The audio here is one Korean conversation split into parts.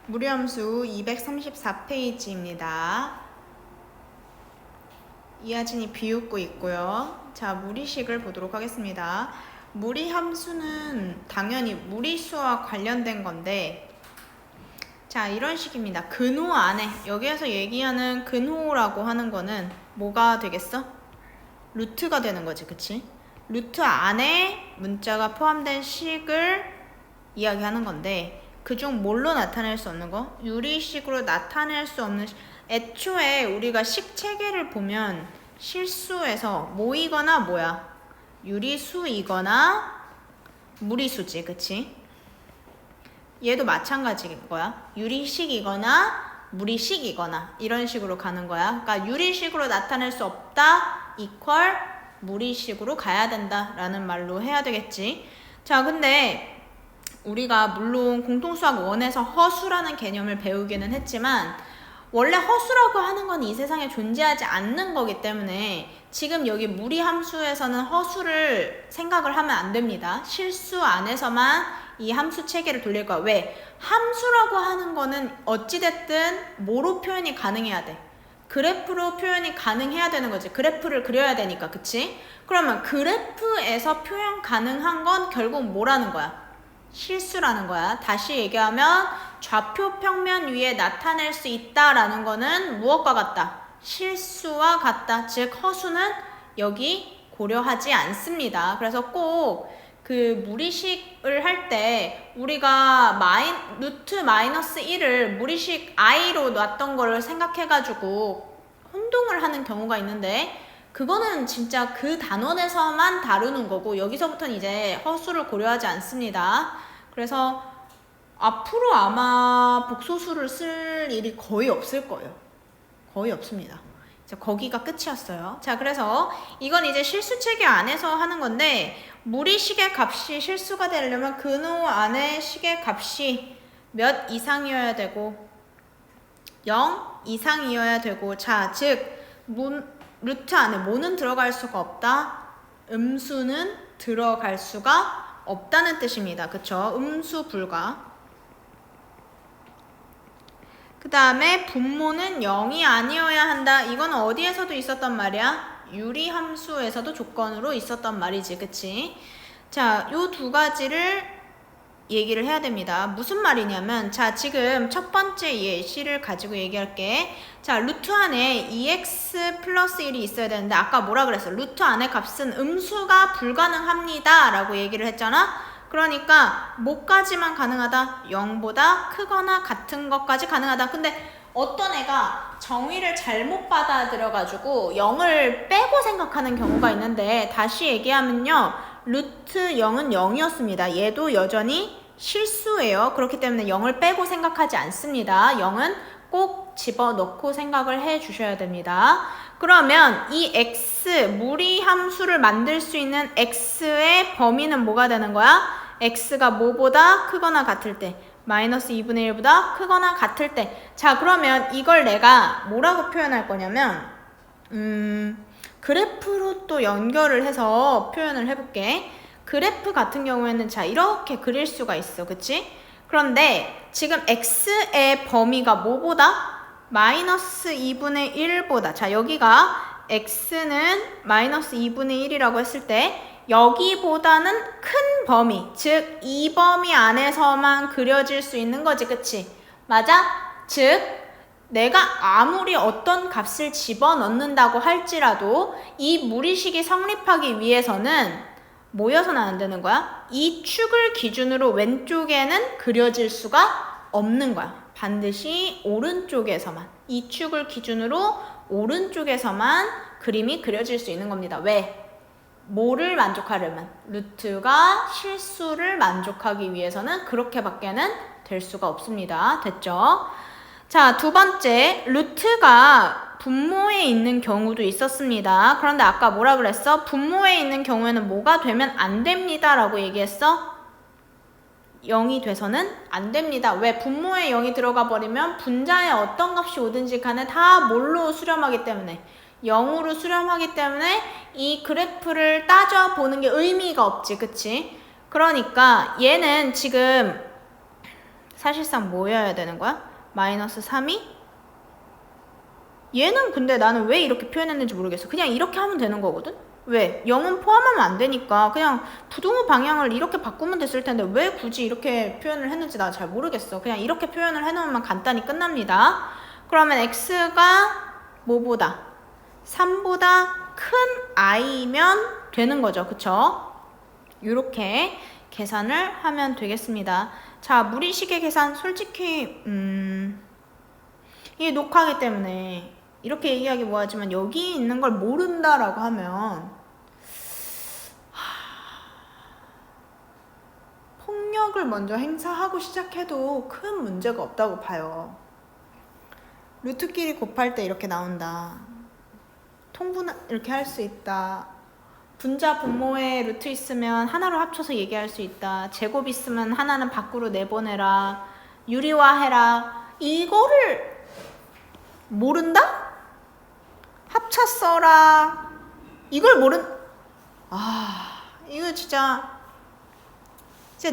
무리함수 234페이지입니다. 이하진이 비웃고 있고요. 자, 무리식을 보도록 하겠습니다. 무리함수는 당연히 무리수와 관련된 건데, 자, 이런 식입니다. 근호 안에, 여기에서 얘기하는 근호라고 하는 거는 뭐가 되겠어? 루트가 되는 거지, 그치? 루트 안에 문자가 포함된 식을 이야기하는 건데, 그중 뭘로 나타낼 수 없는 거? 유리식으로 나타낼 수 없는 애초에 우리가 식 체계를 보면 실수에서 모이거나 뭐야? 유리수이거나 무리수지, 그치? 얘도 마찬가지인 거야. 유리식이거나 무리식이거나 이런 식으로 가는 거야. 그러니까 유리식으로 나타낼 수 없다 이퀄 무리식으로 가야 된다라는 말로 해야 되겠지. 자, 근데 우리가 물론 공통수학 1에서 허수라는 개념을 배우기는 했지만 원래 허수라고 하는 건 이 세상에 존재하지 않는 거기 때문에 지금 여기 무리함수에서는 허수를 생각을 하면 안 됩니다. 실수 안에서만 이 함수 체계를 돌릴 거야. 왜? 함수라고 하는 거는 어찌됐든 뭐로 표현이 가능해야 돼? 그래프로 표현이 가능해야 되는 거지. 그래프를 그려야 되니까, 그치? 그러면 그래프에서 표현 가능한 건 결국 뭐라는 거야? 실수라는 거야. 다시 얘기하면 좌표 평면 위에 나타낼 수 있다라는 거는 무엇과 같다? 실수와 같다. 즉 허수는 여기 고려하지 않습니다. 그래서 꼭 그 무리식을 할 때 우리가 루트 마이너스 1을 무리식 i로 놨던 거를 생각해가지고 혼동을 하는 경우가 있는데 그거는 진짜 그 단원에서만 다루는 거고 여기서부터는 이제 허수를 고려하지 않습니다. 그래서 앞으로 아마 복소수를 쓸 일이 거의 없을 거예요. 거의 없습니다. 자, 거기가 끝이었어요. 자, 그래서 이건 이제 실수체계 안에서 하는 건데 무리식의 값이 실수가 되려면 근호 안에 식의 값이 몇 이상이어야 되고 0 이상이어야 되고 자, 즉 루트 안에 뭐는 들어갈 수가 없다. 음수는 들어갈 수가 없다는 뜻입니다. 그쵸? 음수 불가. 그 다음에 분모는 0이 아니어야 한다. 이건 어디에서도 있었단 말이야? 유리함수에서도 조건으로 있었단 말이지. 그치? 자, 요 두 가지를 얘기를 해야 됩니다. 무슨 말이냐면 자, 지금 첫 번째 예시를 가지고 얘기할게. 자, 루트 안에 2x 플러스 1이 있어야 되는데 아까 뭐라 그랬어? 루트 안의 값은 음수가 불가능합니다 라고 얘기를 했잖아. 그러니까 뭐까지만 가능하다? 0보다 크거나 같은 것까지 가능하다. 근데 어떤 애가 정의를 잘못 받아들여가지고 0을 빼고 생각하는 경우가 있는데 다시 얘기하면요. 루트 0은 0이었습니다. 얘도 여전히 실수예요. 그렇기 때문에 0을 빼고 생각하지 않습니다. 0은 꼭 집어넣고 생각을 해 주셔야 됩니다. 그러면 이 x, 무리함수를 만들 수 있는 x의 범위는 뭐가 되는 거야? x가 뭐보다 크거나 같을 때 마이너스 2분의 1보다 크거나 같을 때 자, 그러면 이걸 내가 뭐라고 표현할 거냐면 그래프로 또 연결을 해서 표현을 해볼게. 그래프 같은 경우에는 자, 이렇게 그릴 수가 있어. 그치? 그런데 지금 x의 범위가 뭐보다? 마이너스 2분의 1보다 자, 여기가 x는 마이너스 2분의 1이라고 했을 때 여기보다는 큰 범위, 즉 이 범위 안에서만 그려질 수 있는 거지, 그치? 맞아? 즉 내가 아무리 어떤 값을 집어넣는다고 할지라도 이 무리식이 성립하기 위해서는 모여서는 안 되는 거야. 이 축을 기준으로 왼쪽에는 그려질 수가 없는 거야. 반드시 오른쪽에서만, 이 축을 기준으로 오른쪽에서만 그림이 그려질 수 있는 겁니다. 왜? 뭐를 만족하려면? 루트가 실수를 만족하기 위해서는 그렇게밖에는 될 수가 없습니다. 됐죠? 자, 두 번째, 루트가 분모에 있는 경우도 있었습니다. 그런데 아까 뭐라 그랬어? 분모에 있는 경우에는 뭐가 되면 안 됩니다 라고 얘기했어? 0이 돼서는 안 됩니다. 왜? 분모에 0이 들어가 버리면 분자에 어떤 값이 오든지 간에 다 뭘로 수렴하기 때문에 0으로 수렴하기 때문에 이 그래프를 따져보는 게 의미가 없지. 그치? 그러니까 얘는 지금 사실상 뭐여야 되는 거야? 마이너스 3이? 얘는 근데 나는 왜 이렇게 표현했는지 모르겠어. 그냥 이렇게 하면 되는 거거든? 왜? 0은 포함하면 안 되니까 그냥 부등호 방향을 이렇게 바꾸면 됐을 텐데 왜 굳이 이렇게 표현을 했는지 나 잘 모르겠어. 그냥 이렇게 표현을 해놓으면 간단히 끝납니다. 그러면 x가 뭐보다? 3보다 큰 i면 되는 거죠. 그쵸? 이렇게 계산을 하면 되겠습니다. 자, 무리식의 계산 솔직히 이게 녹화하기 때문에 이렇게 얘기하기 뭐하지만 여기 있는 걸 모른다라고 하면 폭력을 먼저 행사하고 시작해도 큰 문제가 없다고 봐요. 루트끼리 곱할 때 이렇게 나온다. 통분 이렇게 할 수 있다. 분자 분모에 루트 있으면 하나로 합쳐서 얘기할 수 있다. 제곱 있으면 하나는 밖으로 내보내라. 유리화해라. 이거를 모른다? 합차 써라. 이걸 이거 진짜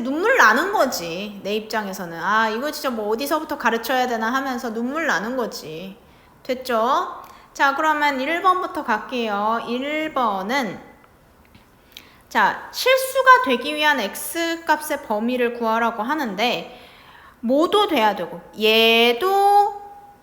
눈물 나는 거지. 내 입장에서는. 이거 진짜 뭐 어디서부터 가르쳐야 되나 하면서 눈물 나는 거지. 됐죠? 자, 그러면 1번부터 갈게요. 1번은 자, 실수가 되기 위한 x값의 범위를 구하라고 하는데 뭐도 돼야 되고 얘도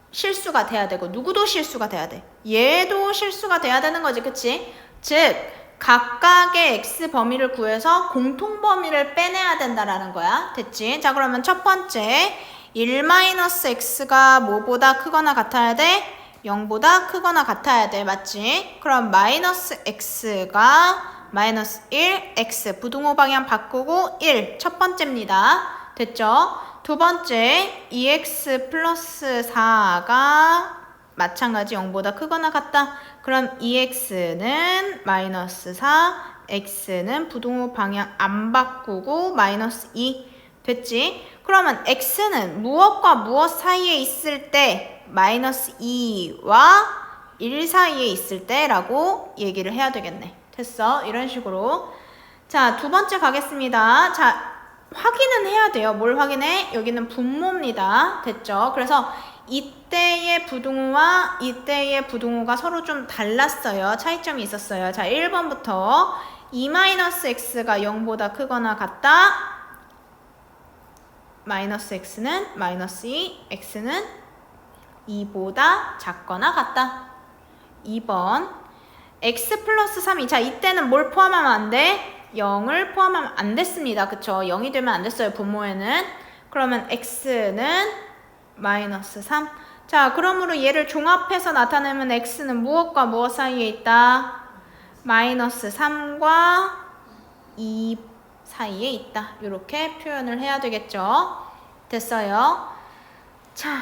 실수가 돼야 되고 누구도 실수가 돼야 돼. 얘도 실수가 돼야 되는 거지. 그치? 즉 각각의 x 범위를 구해서 공통 범위를 빼내야 된다라는 거야. 됐지? 자, 그러면 첫 번째 1-x가 뭐보다 크거나 같아야 돼? 0보다 크거나 같아야 돼. 맞지? 그럼 마이너스 x가 마이너스 1, x 부등호 방향 바꾸고 1 첫 번째입니다. 됐죠? 두 번째 2x 플러스 4가 마찬가지 0보다 크거나 같다. 그럼 2x는 마이너스 4, x는 부등호 방향 안 바꾸고 마이너스 2 됐지? 그러면 x는 무엇과 무엇 사이에 있을 때 마이너스 2와 1 사이에 있을 때 라고 얘기를 해야 되겠네. 됐어? 이런 식으로. 자, 두 번째 가겠습니다. 자, 확인은 해야 돼요. 뭘 확인해? 여기는 분모입니다. 됐죠? 그래서 이때의 부등호와 이때의 부등호가 서로 좀 달랐어요. 차이점이 있었어요. 자, 1번부터 2-x가 0보다 크거나 같다. 마이너스 x는 마이너스 2, x는 2보다 작거나 같다. 2번 x 플러스 3이 자, 이때는 뭘 포함하면 안 돼? 0을 포함하면 안 됐습니다. 그쵸? 0이 되면 안 됐어요. 분모에는. 그러면 x는 마이너스 3. 자, 그러므로 얘를 종합해서 나타내면 x는 무엇과 무엇 사이에 있다? 마이너스 3과 2 사이에 있다. 이렇게 표현을 해야 되겠죠? 됐어요? 자,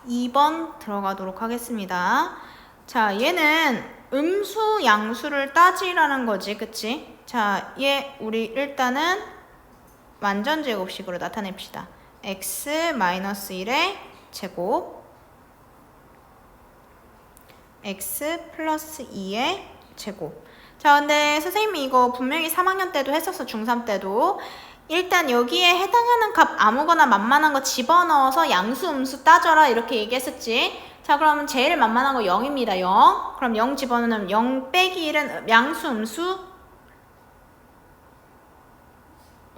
2번 들어가도록 하겠습니다. 자, 얘는 음수, 양수를 따지라는 거지. 그치? 자, 얘 우리 일단은 완전 제곱식으로 나타냅시다. x-1의 제곱 x 플러스 2의 제곱. 자, 근데 선생님이 이거 분명히 3학년 때도 했었어. 중3 때도. 일단 여기에 해당하는 값 아무거나 만만한 거 집어넣어서 양수, 음수 따져라 이렇게 얘기했었지. 자, 그러면 제일 만만한 거 0입니다. 0. 그럼 0 집어넣으면 0 빼기 1은 양수, 음수?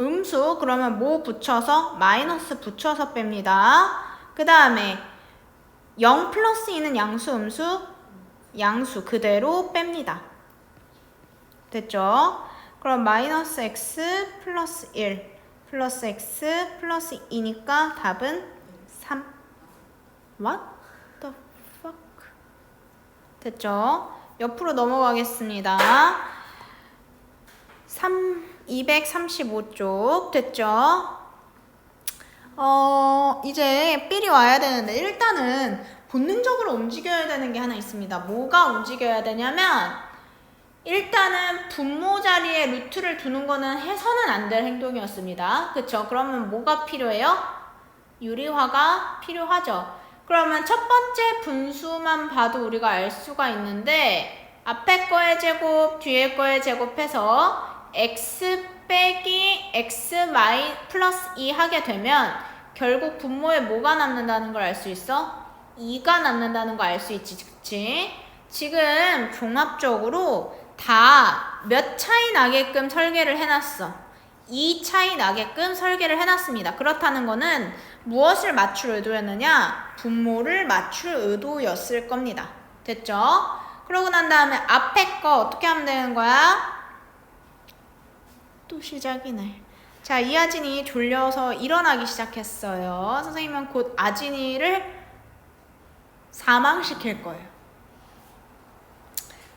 음수. 그러면 뭐 붙여서? 마이너스 붙여서 뺍니다. 그 다음에 0 플러스 2는 양수, 음수? 양수 그대로 뺍니다. 됐죠? 그럼 마이너스 x 플러스 1 플러스 x 플러스 2니까 답은 3. What the fuck? 됐죠? 옆으로 넘어가겠습니다. 235쪽 됐죠? 이제 삘이 와야 되는데 일단은 본능적으로 움직여야 되는 게 하나 있습니다. 뭐가 움직여야 되냐면 일단은 분모 자리에 루트를 두는 거는 해서는 안 될 행동이었습니다. 그쵸? 그러면 뭐가 필요해요? 유리화가 필요하죠. 그러면 첫 번째 분수만 봐도 우리가 알 수가 있는데 앞에 거의 제곱, 뒤에 거의 제곱해서 x 빼기 x 마이 플러스 2 하게 되면 결국 분모에 뭐가 남는다는 걸 알 수 있어? 2가 남는다는 거 알 수 있지, 그치? 지금 종합적으로 다 몇 차이 나게끔 설계를 해놨어. 2 차이 나게끔 설계를 해놨습니다. 그렇다는 거는 무엇을 맞출 의도였느냐? 분모를 맞출 의도였을 겁니다. 됐죠? 그러고 난 다음에 앞에 거 어떻게 하면 되는 거야? 또 시작이네. 자, 이하진이 졸려서 일어나기 시작했어요. 선생님은 곧 아진이를 사망시킬 거예요.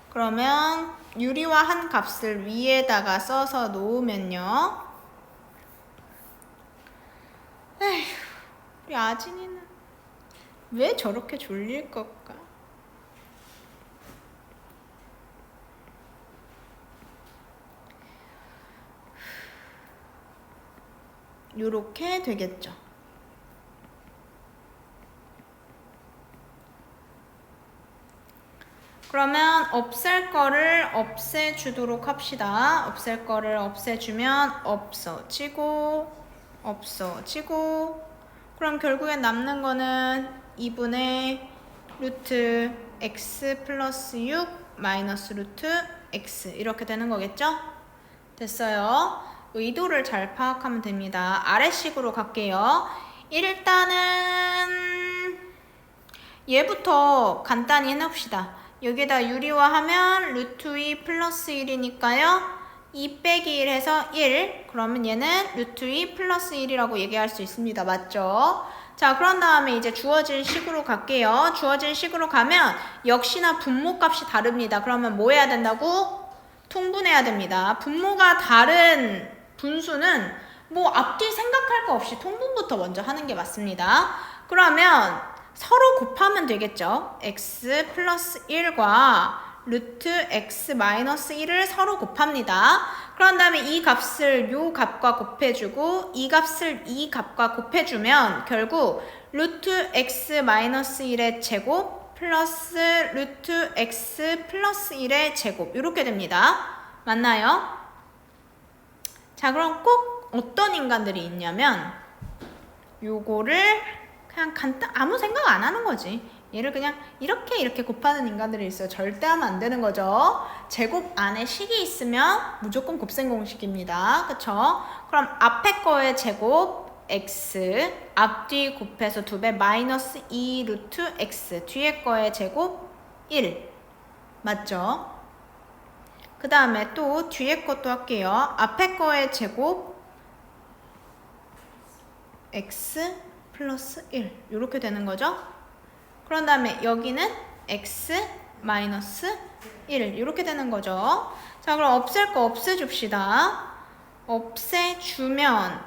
그러면 유리와 한 값을 위에다가 써서 놓으면요. 에휴, 우리 아진이는 왜 저렇게 졸릴 걸까? 요렇게 되겠죠. 그러면 없앨 거를 없애주도록 합시다. 없앨 거를 없애주면 없어지고 그럼 결국엔 남는 거는 2분의 루트 x 플러스 6 마이너스 루트 x 이렇게 되는 거겠죠? 됐어요. 의도를 잘 파악하면 됩니다. 아래식으로 갈게요. 일단은 얘부터 간단히 해놓읍시다. 여기다 유리화 하면 루트 2 플러스 1이니까요. 2 빼기 1 해서 1. 그러면 얘는 루트 2 플러스 1이라고 얘기할 수 있습니다. 맞죠? 자, 그런 다음에 이제 주어진 식으로 갈게요. 주어진 식으로 가면 역시나 분모값이 다릅니다. 그러면 뭐 해야 된다고? 통분해야 됩니다. 분모가 다른 분수는 뭐 앞뒤 생각할 거 없이 통분부터 먼저 하는 게 맞습니다. 그러면 서로 곱하면 되겠죠. x 플러스 1과 루트 x 마이너스 1을 서로 곱합니다. 그런 다음에 이 값을 요 값과 곱해주고 이 값을 이 값과 곱해주면 결국 루트 x 마이너스 1의 제곱 플러스 루트 x 플러스 1의 제곱 이렇게 됩니다. 맞나요? 자, 그럼 꼭 어떤 인간들이 있냐면 요거를 그냥 아무 생각 안 하는 거지. 얘를 그냥 이렇게 곱하는 인간들이 있어요. 절대 하면 안 되는 거죠. 제곱 안에 식이 있으면 무조건 곱셈 공식입니다. 그쵸? 그럼 앞에 거의 제곱 x 앞뒤 곱해서 2배 마이너스 2 루트 x 뒤에 거의 제곱 1 맞죠? 그 다음에 또 뒤에 것도 할게요. 앞에 거의 제곱 x 플러스 1 이렇게 되는 거죠. 그런 다음에 여기는 x 마이너스 1 이렇게 되는 거죠. 자, 그럼 없앨 거 없애줍시다. 없애주면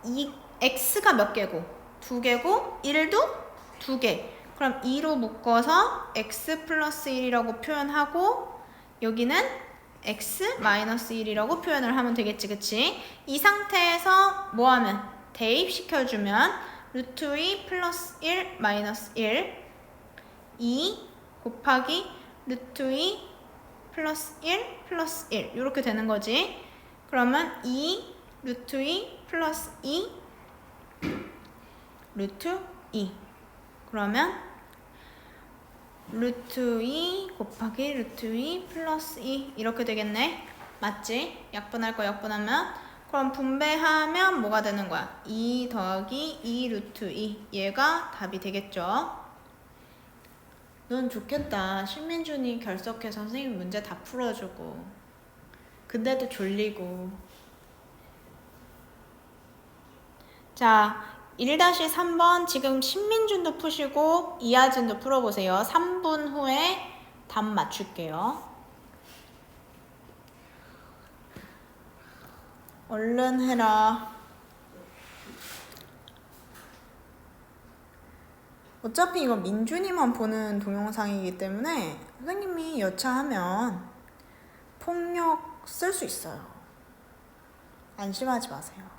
이 x가 몇 개고? 2개고 1도 2개. 그럼 2로 묶어서 x 플러스 1이라고 표현하고 여기는 x 마이너스 1이라고 표현을 하면 되겠지, 그치? 이 상태에서 뭐 하면? 대입시켜주면 루트 2 플러스 1 마이너스 1 2 곱하기 루트 2 플러스 1 플러스 1 이렇게 되는 거지. 그러면 2 루트 2 플러스 2 루트 2 그러면 루트 2 곱하기 루트 2 플러스 2 이렇게 되겠네. 맞지? 약분할 거 약분하면 그럼 분배하면 뭐가 되는 거야? 2 더하기 2 루트 2 얘가 답이 되겠죠? 넌 좋겠다. 신민준이 결석해서 선생님 문제 다 풀어주고 근데도 졸리고. 자, 1-3번 지금 신민준도 푸시고 이하진도 풀어보세요. 3분 후에 답 맞출게요. 얼른 해라. 어차피 이거 민준이만 보는 동영상이기 때문에 선생님이 여차하면 폭력 쓸 수 있어요. 안심하지 마세요.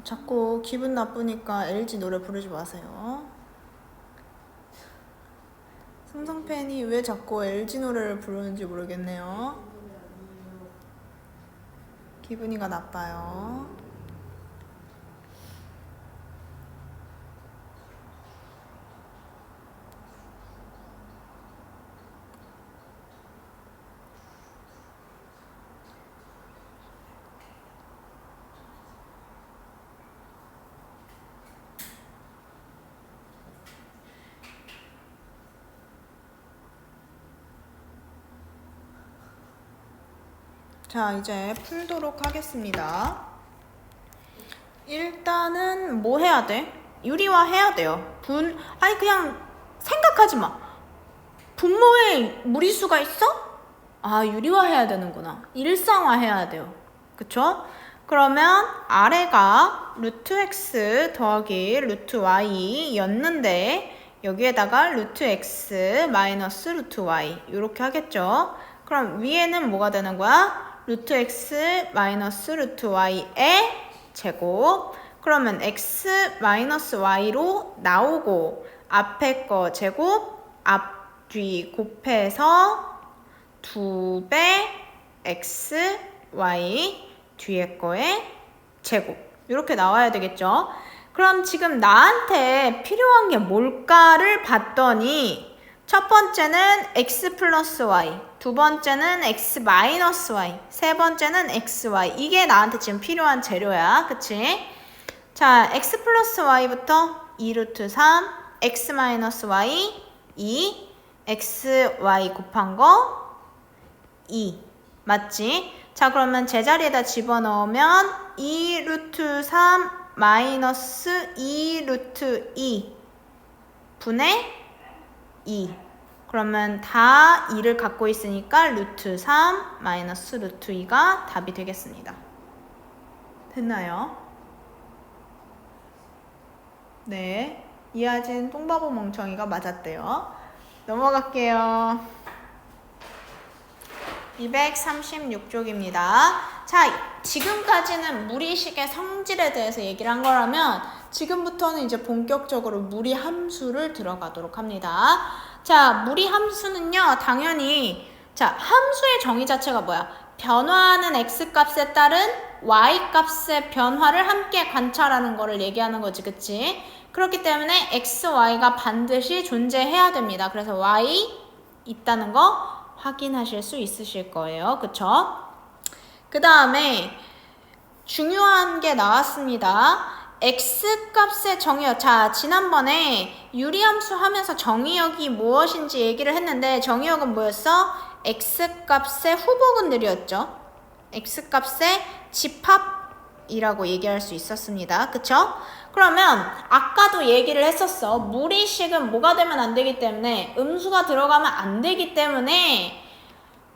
자꾸 기분 나쁘니까 LG 노래 부르지 마세요. 승성 팬이 왜 자꾸 LG 노래를 부르는지 모르겠네요. 기분이가 나빠요. 자, 이제 풀도록 하겠습니다. 일단은 뭐 해야 돼? 유리화 해야 돼요. 아니 그냥 생각하지 마. 분모에 무리수가 있어? 아, 유리화 해야 되는구나. 일상화 해야 돼요. 그쵸? 그러면 아래가 루트 x 더하기 루트 y 였는데 여기에다가 루트 x 마이너스 루트 y 이렇게 하겠죠? 그럼 위에는 뭐가 되는 거야? 루트 x 마이너스 루트 y의 제곱. 그러면 x 마이너스 y로 나오고 앞에 거 제곱 앞뒤 곱해서 2배 x y 뒤에 거의 제곱 이렇게 나와야 되겠죠. 그럼 지금 나한테 필요한 게 뭘까를 봤더니 첫 번째는 x 플러스 y, 두 번째는 x 마이너스 y, 세 번째는 xy. 이게 나한테 지금 필요한 재료야. 그치? 자, x 플러스 y부터 2루트 3, x 마이너스 y 2, xy 곱한 거 2. 맞지? 자, 그러면 제자리에다 집어넣으면 2루트 3 마이너스 2루트 2 분의 2. 그러면 다 2를 갖고 있으니까 루트 3 마이너스 루트 2가 답이 되겠습니다. 됐나요? 네, 이하진 똥바보 멍청이가 맞았대요. 넘어갈게요. 236쪽입니다. 자, 지금까지는 무리식의 성질에 대해서 얘기를 한 거라면 지금부터는 이제 본격적으로 무리 함수를 들어가도록 합니다. 자, 무리 함수는요, 당연히 자, 함수의 정의 자체가 뭐야? 변화하는 x값에 따른 y값의 변화를 함께 관찰하는 거를 얘기하는 거지, 그치? 그렇기 때문에 x, y가 반드시 존재해야 됩니다. 그래서 y 있다는 거 확인하실 수 있으실 거예요. 그쵸? 그 다음에 중요한 게 나왔습니다. x값의 정의역. 자, 지난번에 유리함수 하면서 정의역이 무엇인지 얘기를 했는데 정의역은 뭐였어? x값의 후보근들이었죠. x값의 집합이라고 얘기할 수 있었습니다. 그쵸? 그러면 아까도 얘기를 했었어. 무리식은 뭐가 되면 안 되기 때문에 음수가 들어가면 안 되기 때문에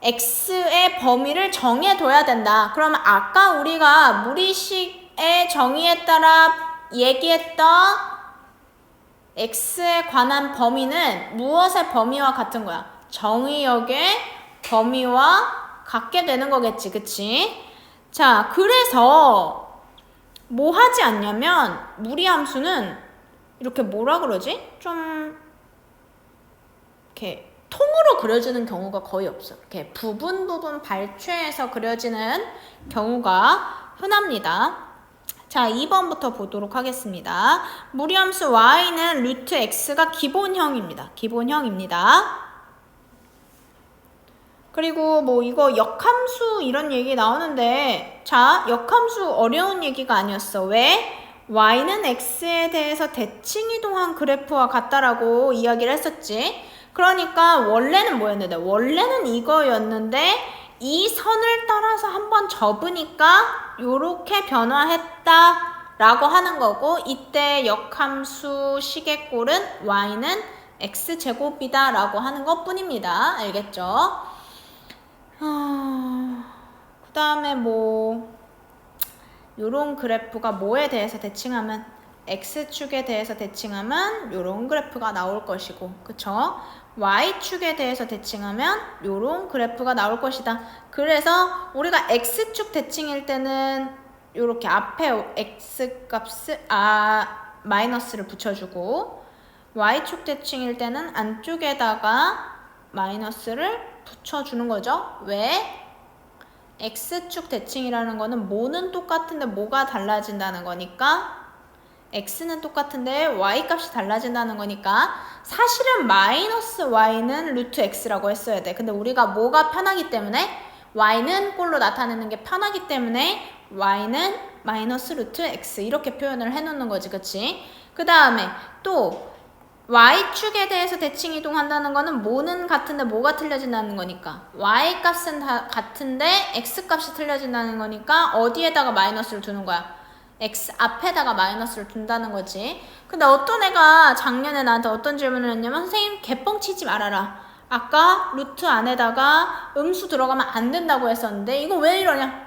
x의 범위를 정해둬야 된다. 그러면 아까 우리가 무리식의 정의에 따라 얘기했던 x에 관한 범위는 무엇의 범위와 같은 거야? 정의역의 범위와 같게 되는 거겠지. 그치? 자, 그래서 뭐 하지 않냐면 무리함수는 이렇게 뭐라 그러지? 좀 이렇게 통으로 그려지는 경우가 거의 없어. 이렇게 부분 발췌해서 그려지는 경우가 흔합니다. 자, 2번부터 보도록 하겠습니다. 무리함수 y는 루트 x가 기본형입니다. 기본형입니다. 그리고 뭐 이거 역함수 이런 얘기 나오는데 자, 역함수 어려운 얘기가 아니었어. 왜? y는 x에 대해서 대칭이동한 그래프와 같다라고 이야기를 했었지. 그러니까 원래는 뭐였는데? 원래는 이거였는데 이 선을 따라서 한번 접으니까 요렇게 변화했다 라고 하는 거고 이때 역함수 식의 꼴은 y는 x제곱이다 라고 하는 것 뿐입니다. 알겠죠? 그 다음에 뭐 요런 그래프가 뭐에 대해서 대칭하면 x축에 대해서 대칭하면 요런 그래프가 나올 것이고 그쵸? y축에 대해서 대칭하면 요런 그래프가 나올 것이다. 그래서 우리가 x축 대칭일 때는 요렇게 앞에 x 값을 마이너스를 붙여주고 y축 대칭일 때는 안쪽에다가 마이너스를 붙여주는 거죠. 왜? x축 대칭이라는 거는 뭐는 똑같은데 뭐가 달라진다는 거니까 x는 똑같은데 y 값이 달라진다는 거니까 사실은 마이너스 y는 루트 x라고 했어야 돼. 근데 우리가 뭐가 편하기 때문에 y는 꼴로 나타내는 게 편하기 때문에 y는 마이너스 루트 x 이렇게 표현을 해놓는 거지. 그치? 그 다음에 또 y축에 대해서 대칭 이동한다는 거는 뭐는 같은데 뭐가 틀려진다는 거니까 y 값은 다 같은데 x 값이 틀려진다는 거니까 어디에다가 마이너스를 두는 거야? x 앞에다가 마이너스를 둔다는 거지. 근데 어떤 애가 작년에 나한테 어떤 질문을 했냐면 선생님 개뻥 치지 말아라. 아까 루트 안에다가 음수 들어가면 안 된다고 했었는데 이거 왜 이러냐?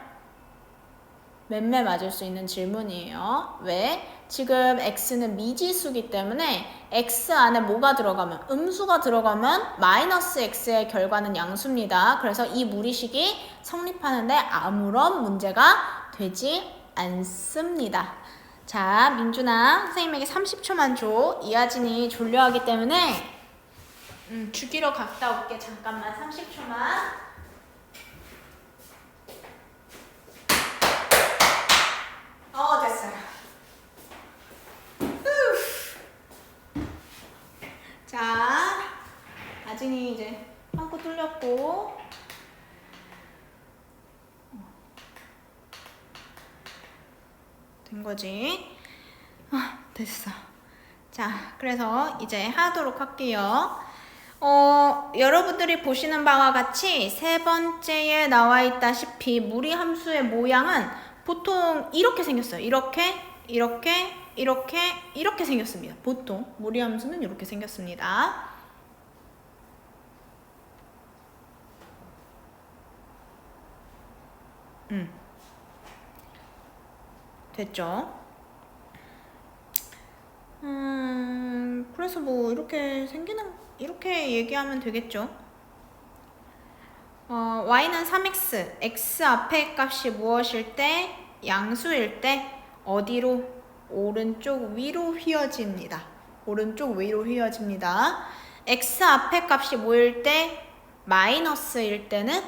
맴매 맞을 수 있는 질문이에요. 왜? 지금 x는 미지수기 때문에 x 안에 뭐가 들어가면 음수가 들어가면 마이너스 x의 결과는 양수입니다. 그래서 이 무리식이 성립하는데 아무런 문제가 되지 않습니다. 자, 민준아 선생님에게 30초만 줘. 이하진이 졸려하기 때문에 죽이러 갔다 올게. 잠깐만 30초만. 됐어요. 자, 아진이 이제 빵꾸 뚫렸고 된 거지. 됐어. 자, 그래서 이제 하도록 할게요. 여러분들이 보시는 바와 같이 세 번째에 나와 있다시피 무리 함수의 모양은 보통 이렇게 생겼어요. 이렇게 생겼습니다. 보통 무리 함수는 이렇게 생겼습니다. 됐죠? 그래서 뭐 이렇게 얘기하면 되겠죠. y는 3x, x 앞에 값이 무엇일 때? 양수일 때 어디로? 오른쪽 위로 휘어집니다. 오른쪽 위로 휘어집니다. x 앞에 값이 뭐일 때? 마이너스일 때는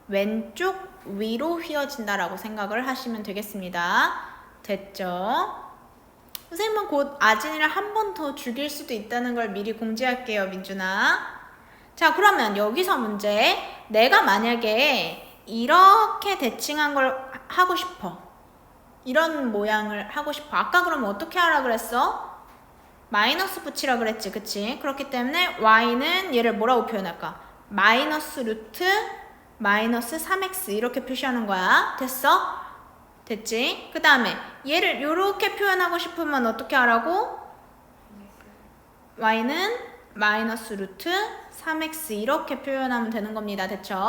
왼쪽 위로 휘어진다라고 생각을 하시면 되겠습니다. 됐죠? 선생님은 곧 아진이를 한 번 더 죽일 수도 있다는 걸 미리 공지할게요, 민준아. 자, 그러면 여기서 문제. 내가 만약에 이렇게 대칭한 걸 하고 싶어. 이런 모양을 하고 싶어. 아까 그러면 어떻게 하라 그랬어? 마이너스 붙이라 그랬지, 그치? 그렇기 때문에 y는 얘를 뭐라고 표현할까? 마이너스 루트 마이너스 3x 이렇게 표시하는 거야. 됐어? 됐지? 그 다음에 얘를 이렇게 표현하고 싶으면 어떻게 하라고? y는 마이너스 루트 3x 이렇게 표현하면 되는 겁니다. 됐죠?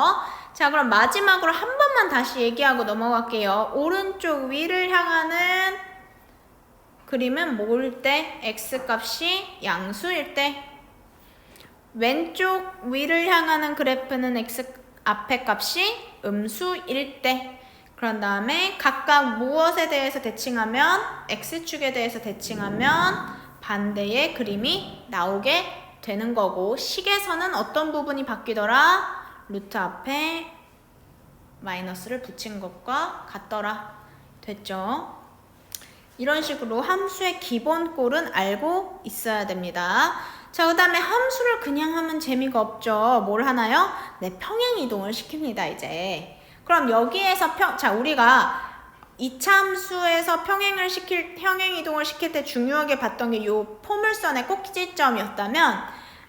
자, 그럼 마지막으로 한 번만 다시 얘기하고 넘어갈게요. 오른쪽 위를 향하는 그림은 뭐일 때? x값이 양수일 때. 왼쪽 위를 향하는 그래프는 x 앞에 값이 음수일 때. 그런 다음에 각각 무엇에 대해서 대칭하면 x축에 대해서 대칭하면 반대의 그림이 나오게 되는 거고 식에서는 어떤 부분이 바뀌더라? 루트 앞에 마이너스를 붙인 것과 같더라. 됐죠? 이런 식으로 함수의 기본꼴은 알고 있어야 됩니다. 자, 그 다음에 함수를 그냥 하면 재미가 없죠. 뭘 하나요? 네, 평행이동을 시킵니다, 이제. 그럼 여기에서 우리가 2차 함수에서 평행이동을 시킬 때 중요하게 봤던 게 요 포물선의 꼭지점이었다면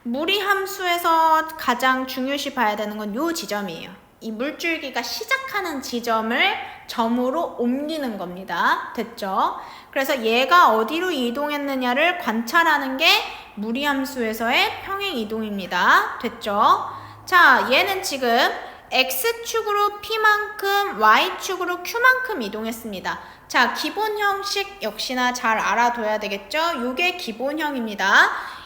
무리 함수에서 가장 중요시 봐야 되는 건 요 지점이에요. 이 물줄기가 시작하는 지점을 점으로 옮기는 겁니다. 됐죠? 그래서 얘가 어디로 이동했느냐를 관찰하는 게 무리 함수에서의 평행이동입니다. 됐죠? 자, 얘는 지금 x축으로 p만큼 y축으로 q만큼 이동했습니다. 자, 기본 형식 역시나 잘 알아둬야 되겠죠? 요게 기본형입니다.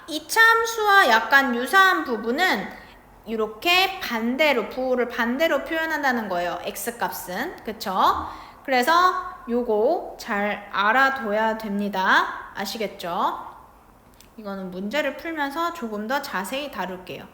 2차 함수와 약간 유사한 부분은 이렇게 반대로 부호를 반대로 표현한다는 거예요. x값은. 그쵸? 그래서 요거 잘 알아둬야 됩니다. 아시겠죠? 이거는 문제를 풀면서 조금 더 자세히 다룰게요.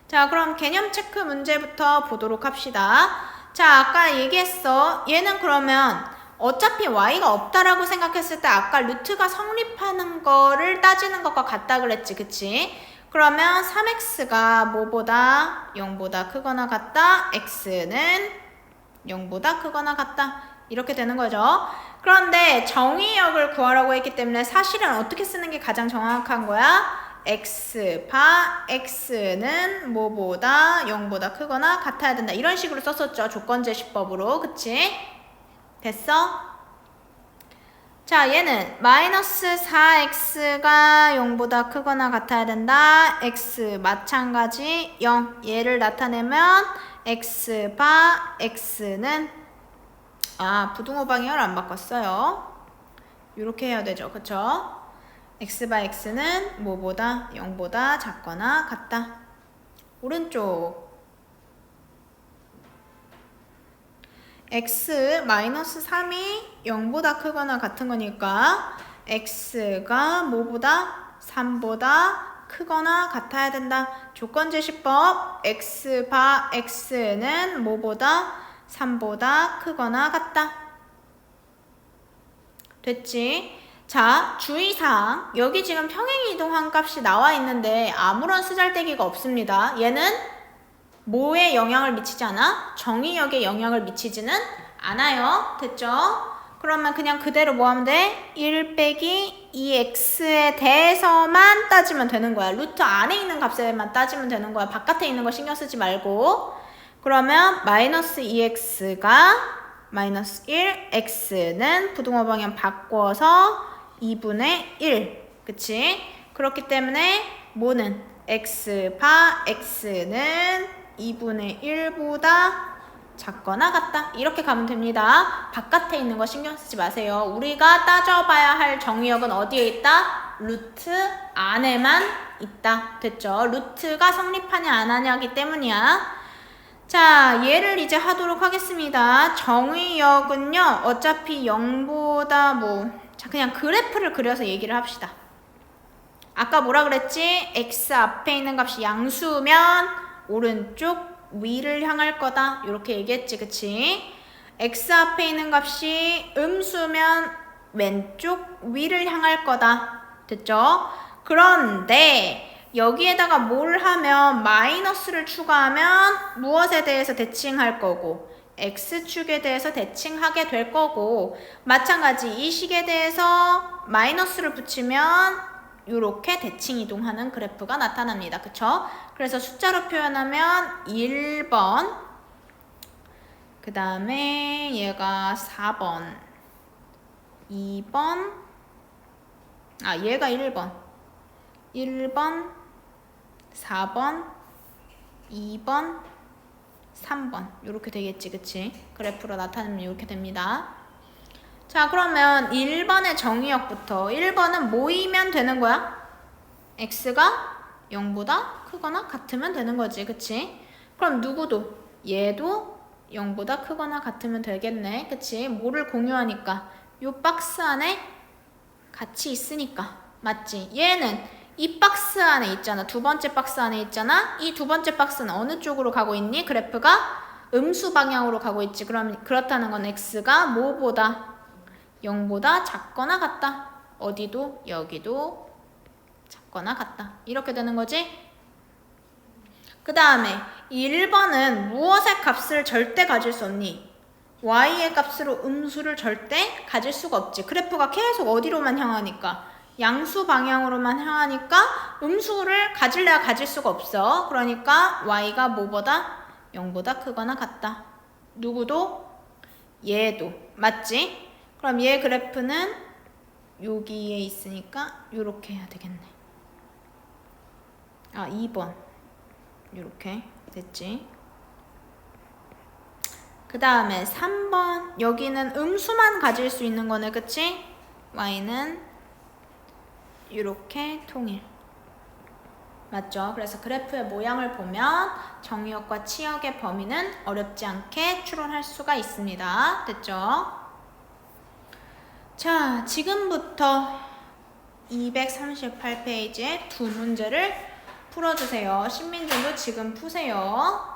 자, 그럼 개념 체크 문제부터 보도록 합시다. 자, 아까 얘기했어. 얘는 그러면 어차피 y가 없다라고 생각했을 때 아까 루트가 성립하는 거를 따지는 것과 같다 그랬지, 그치? 그러면 3x가 뭐보다 0보다 크거나 같다, x는 0보다 크거나 같다, 이렇게 되는 거죠. 그런데 정의역을 구하라고 했기 때문에 사실은 어떻게 쓰는 게 가장 정확한 거야? x 바 x는 뭐보다 0보다 크거나 같아야 된다, 이런 식으로 썼었죠. 조건제시법으로. 그치? 됐어? 자, 얘는 마이너스 4x가 0보다 크거나 같아야 된다. x 마찬가지 0. 얘를 나타내면 x 바 x는 부등호 방향을 안 바꿨어요. 이렇게 해야 되죠. 그쵸? x 바 x는 뭐보다 0보다 작거나 같다. 오른쪽 x 마이너스 3이 0보다 크거나 같은 거니까 x가 뭐보다 3보다 크거나 같아야 된다. 조건제시법 x 바 x는 뭐보다 3보다 크거나 같다. 됐지? 자, 주의사항. 여기 지금 평행이동한 값이 나와 있는데 아무런 쓰잘데기가 없습니다. 얘는 뭐에 영향을 미치지 않아? 정의역에 영향을 미치지는 않아요. 됐죠? 그러면 그냥 그대로 뭐 하면 돼? 1 빼기 2x에 대해서만 따지면 되는 거야. 루트 안에 있는 값에만 따지면 되는 거야. 바깥에 있는 거 신경 쓰지 말고. 그러면 마이너스 2x가 마이너스 1, x는 부등호 방향 바꿔서 2분의 1. 그치? 그렇기 때문에 뭐는? x 바 x는 2분의 1보다 작거나 같다. 이렇게 가면 됩니다. 바깥에 있는 거 신경 쓰지 마세요. 우리가 따져봐야 할 정의역은 어디에 있다? 루트 안에만 있다. 됐죠? 루트가 성립하냐 안 하냐기 때문이야. 자, 얘를 이제 하도록 하겠습니다. 정의역은요, 어차피 0보다 자, 그냥 그래프를 그려서 얘기를 합시다. 아까 뭐라 그랬지? x 앞에 있는 값이 양수면 오른쪽 위를 향할 거다, 이렇게 얘기했지, 그치? x 앞에 있는 값이 음수면 왼쪽 위를 향할 거다. 됐죠? 그런데 여기에다가 뭘 하면 마이너스를 추가하면 무엇에 대해서 대칭할 거고 x축에 대해서 대칭하게 될 거고, 마찬가지 이 식에 대해서 마이너스를 붙이면 이렇게 대칭 이동하는 그래프가 나타납니다. 그쵸? 그래서 숫자로 표현하면 1번, 그 다음에 얘가 4번, 2번, 얘가 1번, 1번, 4번, 2번, 3번 이렇게 되겠지, 그치? 그래프로 나타내면 이렇게 됩니다. 자, 그러면 1번의 정의역부터 1번은 뭐이면 되는 거야? x가 0보다 크거나 같으면 되는 거지, 그치? 그럼 누구도? 얘도 0보다 크거나 같으면 되겠네, 그치? 뭐를 공유하니까? 요 박스 안에 같이 있으니까, 맞지? 얘는 이 박스 안에 있잖아. 두 번째 박스 안에 있잖아. 이 두 번째 박스는 어느 쪽으로 가고 있니? 그래프가 음수 방향으로 가고 있지. 그럼 그렇다는 건 x가 뭐보다? 0보다 작거나 같다. 어디도 여기도 작거나 같다. 이렇게 되는 거지? 그 다음에 1번은 무엇의 값을 절대 가질 수 없니? y의 값으로 음수를 절대 가질 수가 없지. 그래프가 계속 어디로만 향하니까? 양수 방향으로만 향하니까 음수를 가질래야 가질 수가 없어. 그러니까 y가 뭐보다? 0보다 크거나 같다. 누구도? 얘도. 맞지? 그럼 얘 그래프는 여기에 있으니까 이렇게 해야 되겠네. 2번. 이렇게 됐지? 그 다음에 3번. 여기는 음수만 가질 수 있는 거네, 그치? y는 이렇게 통일. 맞죠? 그래서 그래프의 모양을 보면 정의역과 치역의 범위는 어렵지 않게 추론할 수가 있습니다. 됐죠? 자, 지금부터 238페이지에 두 문제를 풀어주세요. 신민준도 지금 푸세요.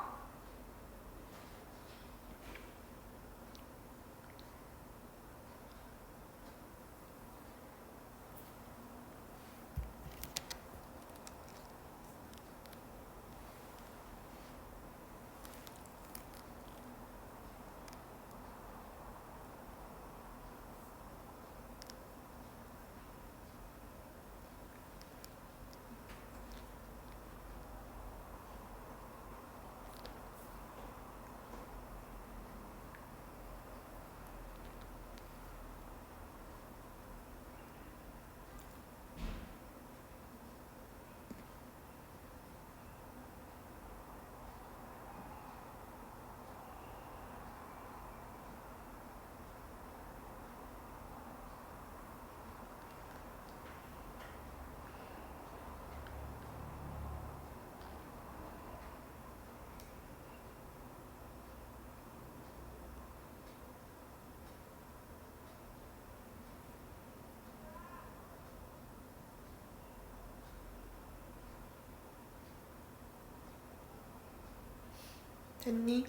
됐니?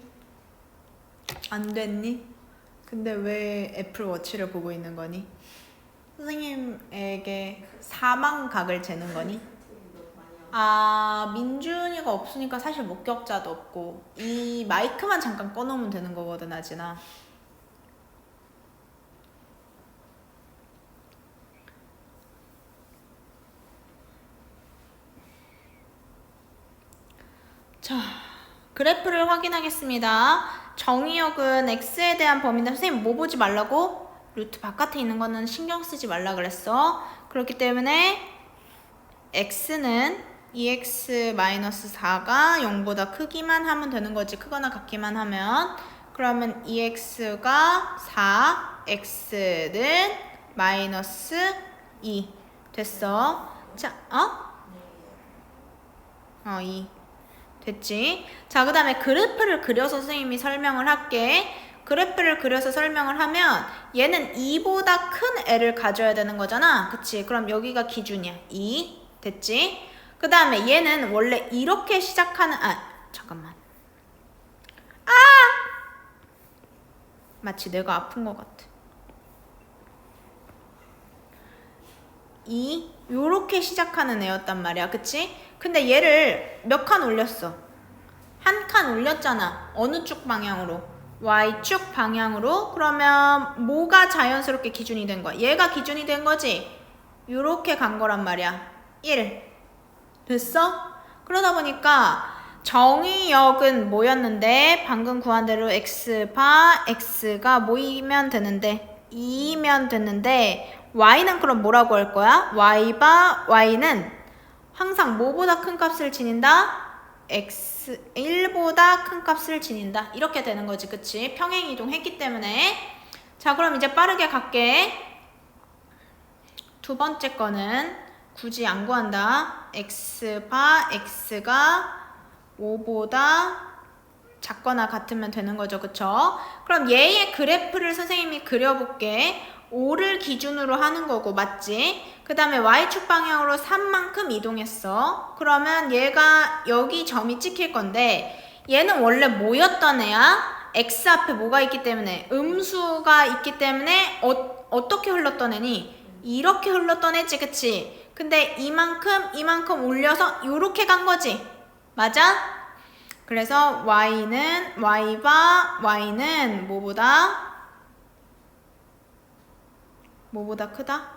안 됐니? 근데 왜 애플워치를 보고 있는 거니? 선생님에게 사망각을 재는 거니? 아, 민준이가 없으니까 사실 목격자도 없고 이 마이크만 잠깐 꺼놓으면 되는 거거든, 아진아. 자, 그래프를 확인하겠습니다. 정의역은 x에 대한 범위인데 선생님 뭐 보지 말라고? 루트 바깥에 있는 거는 신경 쓰지 말라 그랬어. 그렇기 때문에 x는 2x-4가 0보다 크기만 하면 되는 거지. 크거나 같기만 하면. 그러면 2x가 4, x는 마이너스 2 됐어. 자, 2 됐지? 자, 그 다음에 그래프를 그려서 선생님이 설명을 할게. 그래프를 그려서 설명을 하면 얘는 2보다 큰 애를 가져야 되는 거잖아. 그치? 그럼 여기가 기준이야. 2 됐지? 그 다음에 얘는 원래 이렇게 시작하는 잠깐만. 마치 내가 아픈 것 같아. 2 요렇게 시작하는 애였단 말이야. 그치? 근데 얘를 몇 칸 올렸어? 한 칸 올렸잖아. 어느 쪽 방향으로? Y축 방향으로. 그러면 뭐가 자연스럽게 기준이 된 거야? 얘가 기준이 된 거지? 요렇게 간 거란 말이야. 1 됐어? 그러다 보니까 정의역은 뭐였는데 방금 구한 대로 x바 x가 뭐이면 되는데 2면 됐는데 y는 그럼 뭐라고 할 거야? y바 y는 항상 뭐보다 큰 값을 지닌다? x 1보다 큰 값을 지닌다. 이렇게 되는 거지. 그치? 평행이동 했기 때문에. 자, 그럼 이제 빠르게 갈게. 두 번째 거는 굳이 안 구한다. x바 x가 5보다 작거나 같으면 되는 거죠. 그쵸? 그럼 얘의 그래프를 선생님이 그려볼게. 5를 기준으로 하는 거고, 맞지? 그 다음에 y축 방향으로 3만큼 이동했어. 그러면 얘가 여기 점이 찍힐 건데 얘는 원래 뭐였던 애야? x 앞에 뭐가 있기 때문에 음수가 있기 때문에 어떻게 흘렀던 애니? 이렇게 흘렀던 애지, 그치? 근데 이만큼 올려서 요렇게 간 거지. 맞아? 그래서 y는 뭐보다 크다?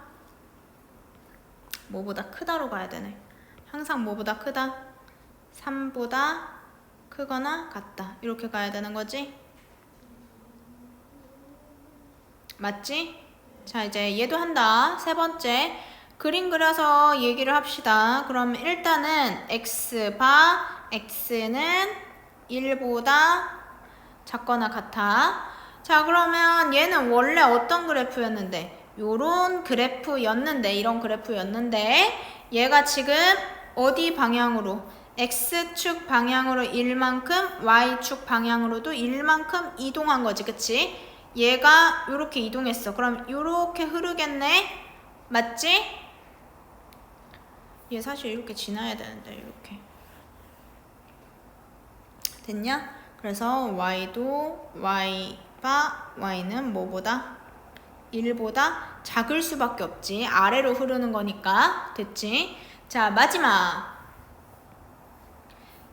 뭐보다 크다로 가야 되네. 항상 뭐보다 크다? 3보다 크거나 같다. 이렇게 가야 되는 거지? 맞지? 자, 이제 얘도 한다. 세 번째. 그림 그려서 얘기를 합시다. 그럼 일단은 x바 x는 1보다 작거나 같아. 자, 그러면 얘는 원래 어떤 그래프였는데? 요런 그래프였는데, 이런 그래프였는데 얘가 지금 어디 방향으로? x축 방향으로 1만큼, y축 방향으로도 1만큼 이동한 거지. 그치? 얘가 요렇게 이동했어. 그럼 요렇게 흐르겠네? 맞지? 얘 사실 이렇게 지나야 되는데 이렇게 됐냐? 그래서 y도 y는 뭐보다? 1보다 작을 수밖에 없지. 아래로 흐르는 거니까. 됐지? 자, 마지막.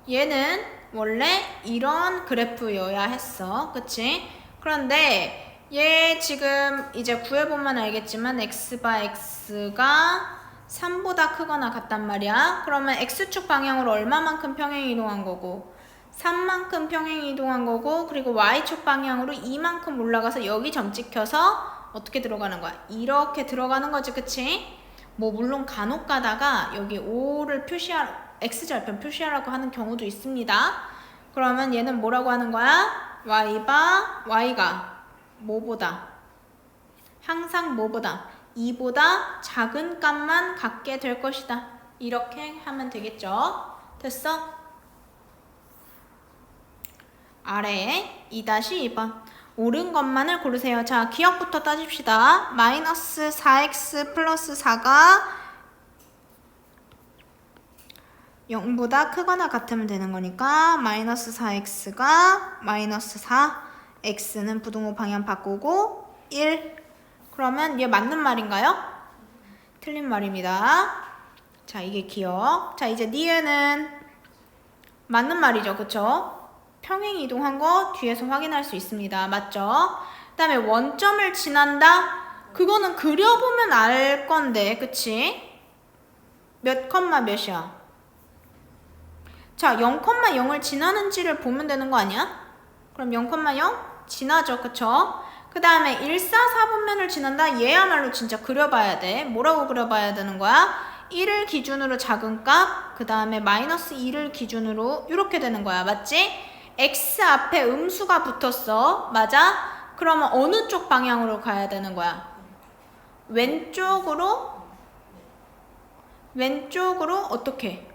얘는 원래 이런 그래프여야 했어. 그치? 그런데 얘 지금 이제 구해보면 알겠지만 x바 x가 3보다 크거나 같단 말이야. 그러면 x축 방향으로 얼마만큼 평행 이동한 거고 3만큼 평행 이동한 거고 그리고 y축 방향으로 2만큼 올라가서 여기 점 찍혀서 어떻게 들어가는 거야? 이렇게 들어가는 거지. 그치? 뭐 물론 간혹 가다가 여기 5를 x절편 표시하라고 하는 경우도 있습니다. 그러면 얘는 뭐라고 하는 거야? y가 뭐보다? 항상 뭐보다? 2보다 작은 값만 갖게 될 것이다. 이렇게 하면 되겠죠? 됐어? 아래에 2-2번 옳은 것만을 고르세요. 자, 기억부터 따집시다. 마이너스 4x 플러스 4가 0보다 크거나 같으면 되는 거니까 마이너스 4x가 마이너스 4 x는 부등호 방향 바꾸고 1 그러면 얘 맞는 말인가요? 틀린 말입니다. 자, 이게 기억. 자, 이제 니은은 맞는 말이죠. 그쵸? 평행 이동한 거 뒤에서 확인할 수 있습니다. 맞죠? 그 다음에 원점을 지난다? 그거는 그려보면 알 건데 그치? 몇 컴마 몇이야? 자, 0,0을 지나는지를 보면 되는 거 아니야? 그럼 0,0 지나죠. 그쵸? 그 다음에 1,4,4분면을 지난다? 얘야말로 진짜 그려봐야 돼. 뭐라고 그려봐야 되는 거야? 1을 기준으로 작은 값, 그 다음에 마이너스 2를 기준으로 이렇게 되는 거야. 맞지? x 앞에 음수가 붙었어. 맞아? 그러면 어느 쪽 방향으로 가야 되는 거야? 왼쪽으로 어떻게?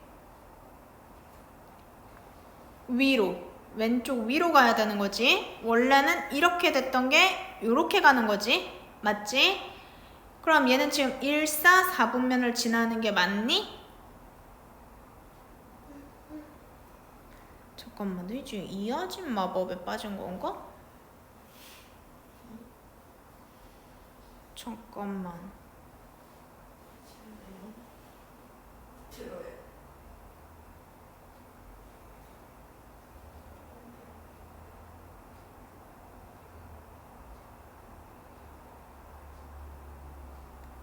위로. 왼쪽 위로 가야 되는 거지. 원래는 이렇게 됐던 게 이렇게 가는 거지. 맞지? 그럼 얘는 지금 1,4,4분면을 지나는 게 맞니? 잠깐만, 너 지금 이하진 마법에 빠진 건가? 잠깐만.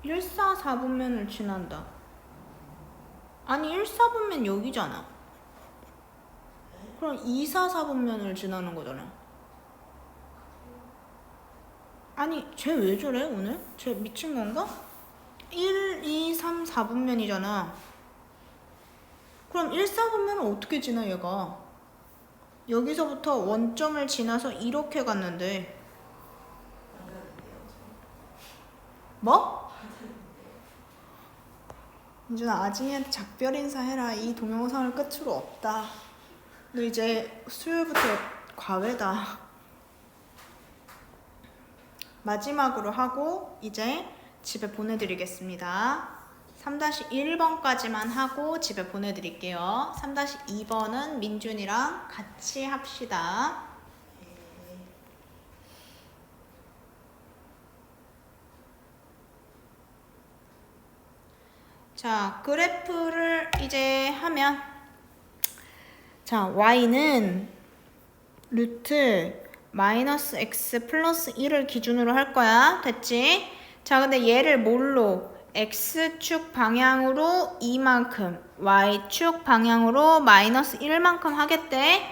1,4,4분면을 지난다. 아니 1,4분면 여기잖아. 그럼 2,4,4분면을 지나는 거잖아. 아니 쟤 왜 저래 오늘? 쟤 미친 건가? 1, 2, 3, 4분면이잖아. 그럼 1, 4분면은 어떻게 지나 얘가? 여기서부터 원점을 지나서 이렇게 갔는데 뭐? 민준아, 아징이한테 작별 인사해라. 이 동영상을 끝으로 없다. 너 이제 수요일부터 과외다. 마지막으로 하고 이제 집에 보내드리겠습니다. 3-1번까지만 하고 집에 보내드릴게요. 3-2번은 민준이랑 같이 합시다. 자, 그래프를 이제 하면 자, y는 루트 마이너스 x 플러스 1을 기준으로 할 거야. 됐지? 자, 근데 얘를 뭘로? x축 방향으로 2만큼, y축 방향으로 마이너스 1만큼 하겠대.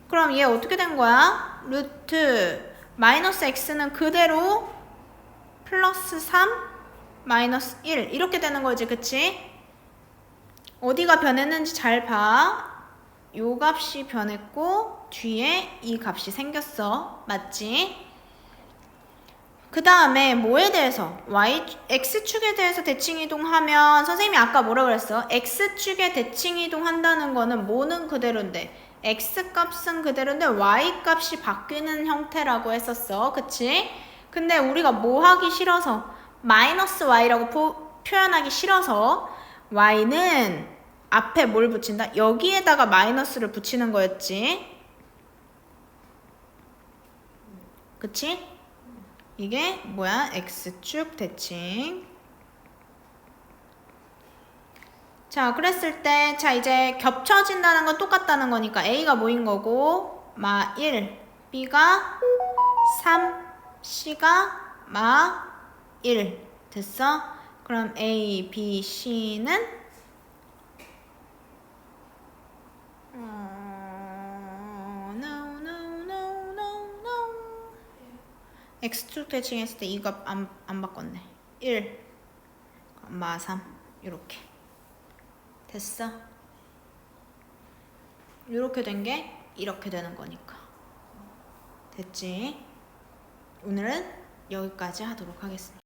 그럼 얘 어떻게 된 거야? 루트 마이너스 x는 그대로 플러스 3 마이너스 1 이렇게 되는 거지. 그치? 어디가 변했는지 잘 봐. 요 값이 변했고 뒤에 이 값이 생겼어. 맞지? 그 다음에 뭐에 대해서? x축에 대해서 대칭 이동하면 선생님이 아까 뭐라 그랬어? x축에 대칭 이동한다는 거는 뭐는 그대로인데 x 값은 그대로인데 y 값이 바뀌는 형태라고 했었어. 그치? 근데 우리가 뭐 하기 싫어서 마이너스 y라고 표현하기 싫어서 y는 앞에 뭘 붙인다? 여기에다가 마이너스를 붙이는 거였지. 그치? 이게 뭐야? x축 대칭. 자, 그랬을 때, 자, 이제 겹쳐진다는 건 똑같다는 거니까 A가 뭐인 거고, 마 1, B가 3, C가 마 1. 됐어? 그럼 A, B, C는 X축 대칭했을 때 이 값 안 바꿨네. 1, 마 3, 이렇게. 됐어? 이렇게 된 게 이렇게 되는 거니까. 됐지? 오늘은 여기까지 하도록 하겠습니다.